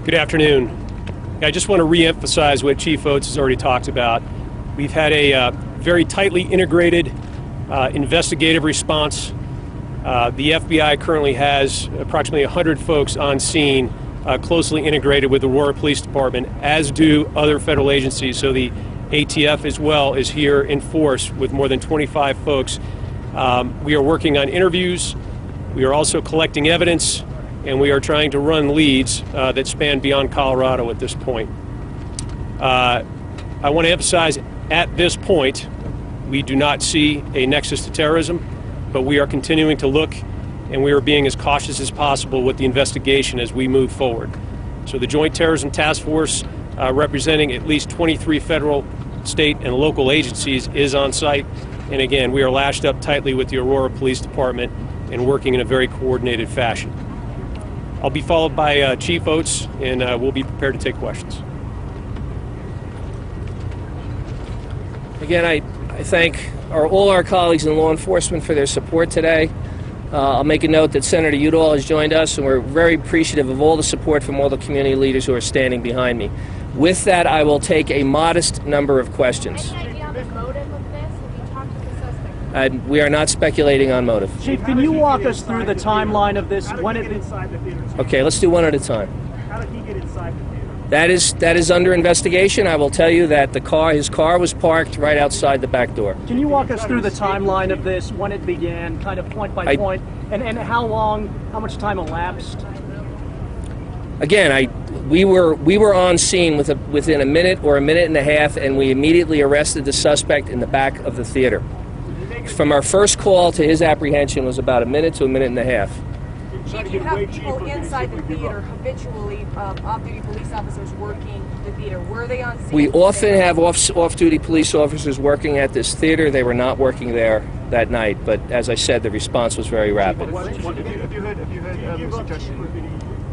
Good afternoon. I just want to re-emphasize what Chief Oates has already talked about. We've had a very tightly integrated investigative response. The FBI currently has approximately 100 folks on scene, closely integrated with the Aurora Police Department, as do other federal agencies. So the ATF as well is here in force with more than 25 folks. We are working on interviews. We are also collecting evidence, and we are trying to run leads that span beyond Colorado at this point. I want to emphasize, at this point, we do not see a nexus to terrorism, but we are continuing to look, and we are being as cautious as possible with the investigation as we move forward. So the Joint Terrorism Task Force, representing at least 23 federal, state, and local agencies, is on site. And again, we are lashed up tightly with the Aurora Police Department and working in a very coordinated fashion. I'll be followed by Chief Oates, and we'll be prepared to take questions. Again, I thank all our colleagues in law enforcement for their support today. I'll make a note that Senator Udall has joined us, and we're very appreciative of all the support from all the community leaders who are standing behind me. With that, I will take a modest number of questions. Any idea on the motive of this? Have you talked to the suspect? We are not speculating on motive. Chief, can you walk us through the timeline of this? When it inside the theater? Okay, let's do one at a time. How did he get inside the theater? That is under investigation. I will tell you that his car was parked right outside the back door. Can you walk us through the timeline of this, when it began, kind of point by point, and how much time elapsed? Again, we were on scene within a minute or a minute and a half, and we immediately arrested the suspect in the back of the theater. From our first call to his apprehension was about a minute to a minute and a half. Chief, you have people inside the theater habitually, off-duty police officers working the theater. Were they on scene? We often have off-duty police officers working at this theater. They were not working there that night, but as I said, the response was very rapid. Have you heard a suggestion?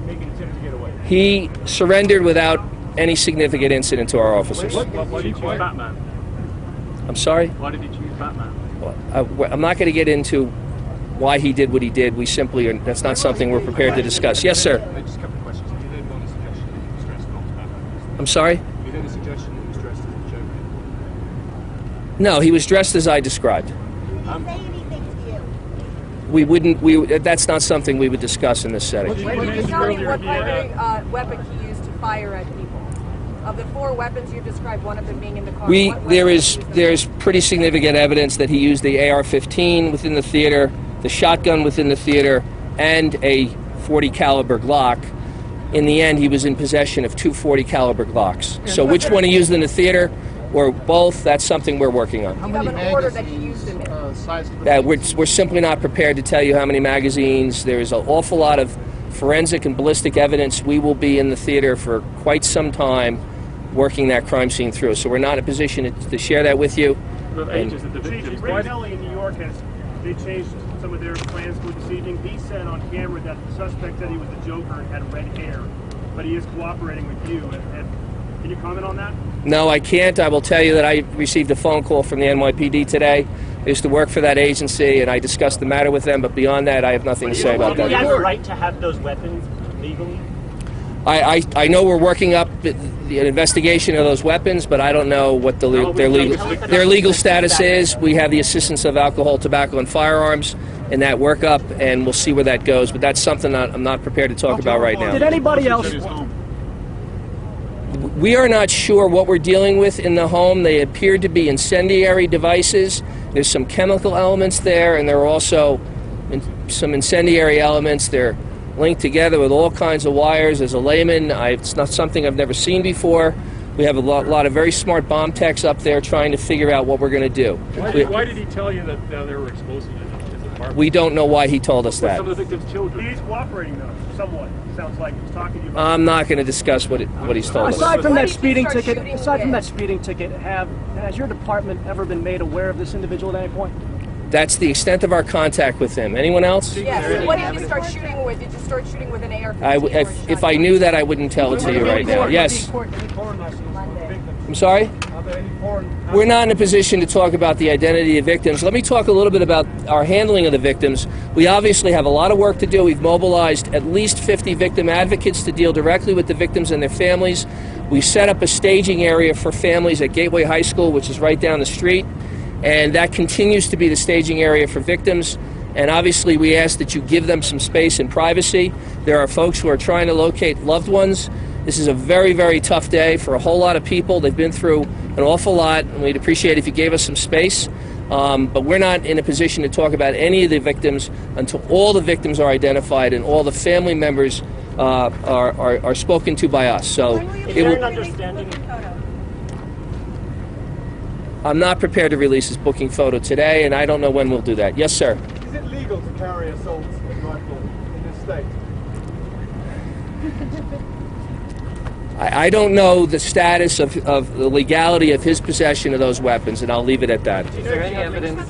Make an attempt to get away? He surrendered without any significant incident to our officers. Why did you choose Batman? I'm sorry? Why did you choose Batman? I'm not going to get into why he did what he did. We simply that's not something we're prepared to discuss. Yes, sir. Just a couple of questions. Have you heard one suggestion that he was dressed not as Batman? I'm sorry? Have you heard a suggestion that he was dressed as a Joker? No, he was dressed as I described. Did he say anything to you? We wouldn't. That's not something we would discuss in this setting. Can you tell me what primary weapon he used to fire at people? Of the 4 weapons you've described, one of them being in the car. There's pretty significant evidence that he used the AR-15 within the theater, the shotgun within the theater, and a .40 caliber Glock. In the end, he was in possession of 2 .40 caliber Glocks. So which one he used in the theater or both, that's something we're working on. You have an order that he used in it. We're simply not prepared to tell you how many magazines. There's an awful lot of forensic and ballistic evidence. We will be in the theater for quite some time working that crime scene through. So we're not in a position to share that with you. Chief, Ray Nelly in New York they changed some of their plans for this evening. He said on camera that the suspect said he was the Joker and had red hair, but he is cooperating with you. Can you comment on that? No, I can't. I will tell you that I received a phone call from the NYPD today. I used to work for that agency, and I discussed the matter with them, but beyond that, I have nothing to say about that. Do you have a right to have those weapons legally? I know we're working up the investigation of those weapons, but I don't know what their legal status is. We have the assistance of alcohol, tobacco, and firearms in that workup, and we'll see where that goes. But that's something that I'm not prepared to talk about right now. Did anybody else? We are not sure what we're dealing with in the home. They appear to be incendiary devices. There's some chemical elements there, and there are also some incendiary elements. They're linked together with all kinds of wires. As a layman, it's not something I've never seen before. We have a lot of very smart bomb techs up there trying to figure out what we're going to do. Why did he tell you that there were explosives in his apartment? We don't know why he told us that. Some of the victims' children. He's cooperating though, somewhat. Sounds like he's talking to you. I'm not going to discuss what he's told us. Aside from that speeding ticket, has your department ever been made aware of this individual at any point? That's the extent of our contact with him. Anyone else? Yes. What did you start shooting with? Did you start shooting with an AR-15? If I knew that, I wouldn't tell it to you right now. Yes. Victims I'm sorry? Are there any foreign? We're not in a position to talk about the identity of victims. Let me talk a little bit about our handling of the victims. We obviously have a lot of work to do. We've mobilized at least 50 victim advocates to deal directly with the victims and their families. We set up a staging area for families at Gateway High School, which is right down the street, and that continues to be the staging area for victims. And obviously we ask that you give them some space and privacy. There are folks who are trying to locate loved ones. This is a very, very tough day for a whole lot of people. They've been through an awful lot, and we'd appreciate if you gave us some space. But we're not in a position to talk about any of the victims until all the victims are identified and all the family members are spoken to by us. So I'm not prepared to release his booking photo today, and I don't know when we'll do that. Yes, sir. Is it legal to carry assault rifle in this state? I don't know the status of the legality of his possession of those weapons, and I'll leave it at that. Is there any evidence?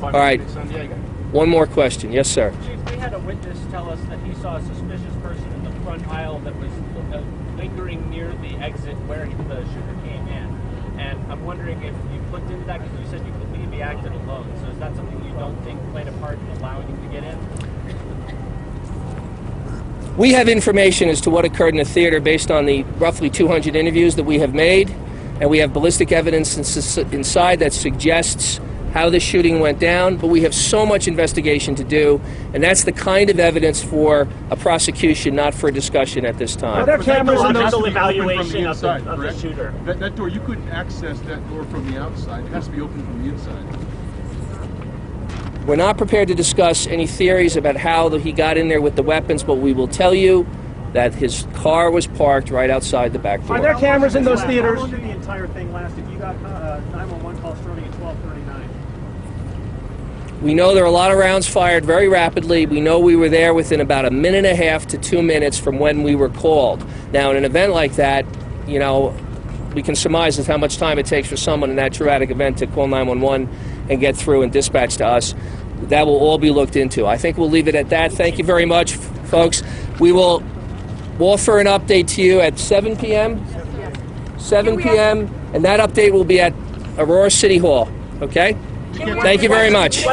All right. One more question. Yes, sir. Chief, we had a witness tell us that he saw a suspicious person in the front aisle that was lingering near the exit where the shooter came in. And I'm wondering if you've looked into that, because you said you believe he acted alone. So is that something you don't think played a part in allowing him to get in? We have information as to what occurred in the theater based on the roughly 200 interviews that we have made, and we have ballistic evidence inside that suggests how the shooting went down, but we have so much investigation to do, and that's the kind of evidence for a prosecution, not for a discussion at this time. Are there cameras in those? Logical evaluation of the shooter. That door, you couldn't access that door from the outside. It has to be open from the inside. We're not prepared to discuss any theories about how he got in there with the weapons, but we will tell you that his car was parked right outside the back door. Are there cameras in those theaters? How long did the entire thing last? If you got 911 call starting at 12:39. We know there are a lot of rounds fired very rapidly. We know we were there within about a minute and a half to 2 minutes from when we were called. Now, in an event like that, you know, we can surmise as how much time it takes for someone in that traumatic event to call 911 and get through and dispatch to us. That will all be looked into. I think we'll leave it at that. Thank you very much, folks. We will offer an update to you at 7 p.m. 7 p.m. and that update will be at Aurora City Hall. Okay? Thank you very much.